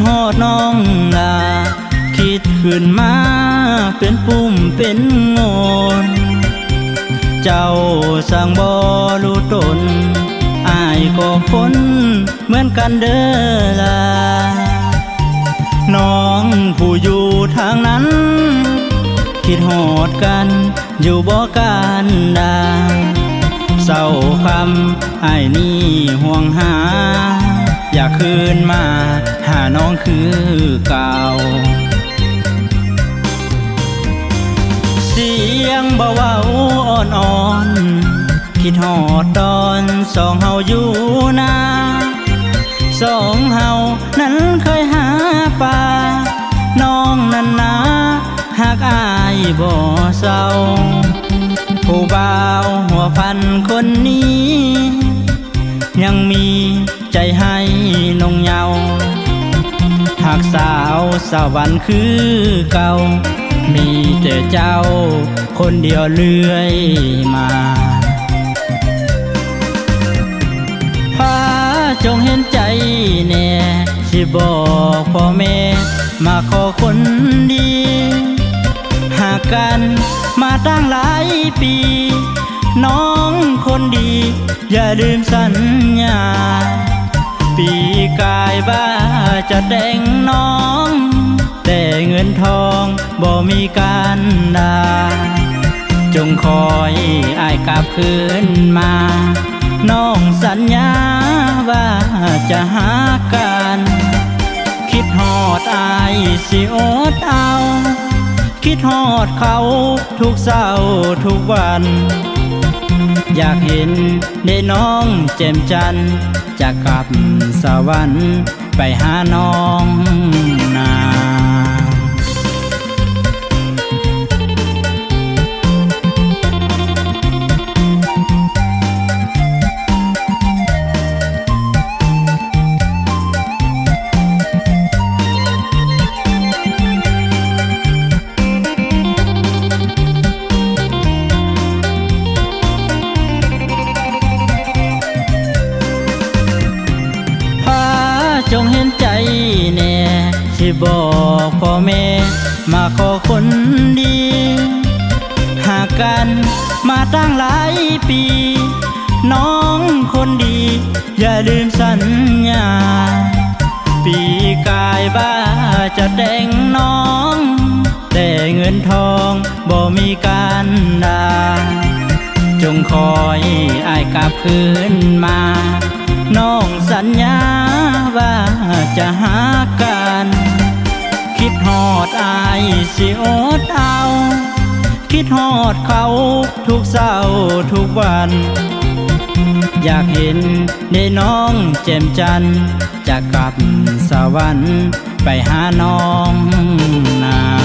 ฮอดน้องลาคิดขึ้นมาเป็นปุ่มเป็นงอนเจ้าสั่งบ่รู้ตนอายก็คนเหมือนกันเด้อล่ะน้องผู้อยู่ทางนั้นคิดฮอดกันอยู่บ่กันดาเศร้าคำอ้ายนี่ห่วงหาอยากคืนมาหาน้องคือเก่าเสียงเบาอ่อนๆคิดฮอดตอนสองเฮาอยู่นาสองเฮานั้นเคยหาปลาน้องนั้นนะหากอายบ่เศร้าผู้บ่าวหัวพันคนนี้ยังมีใจให้นงเยาหากสาวสวรรค์คือเก่ามีแต่เจ้าคนเดียวเลื่อยมาพาจงเห็นใจแน่สิบอกพ่อแม่มาขอคนดีหากกันมาตั้งหลายปีน้องคนดีอย่าลืมสัญญาปีกายบ้าจะแต่งน้องแต่เงินทองบ่มีการดาจงคอยอ้ายกลับคืนมาน้องสัญญาว่าจะหากันคิดฮอดอายสิอดเอาคิดฮอดเขาทุกเศร้าทุกวันอยากเห็นได้น้องแจ่มจันทร์จะกลับสวรรค์ไปหาน้องนาจงเห็นใจแน่สิบอกพ่อแม่มาขอคนดีหากกันมาตั้งหลายปีน้องคนดีอย่าลืมสัญญาปีกายบ้าจะแต่งน้องแต่เงินทองบ่มีการดาจงคอยอ้ายกลับคืนมาน้องสัญญาว่าจะหากันคิดฮอดอายสิอดเอาคิดฮอดเขาทุกเศร้าทุกวันอยากเห็นได้น้องแจ่มจันทร์จะกลับสวรรค์ไปหาน้องนา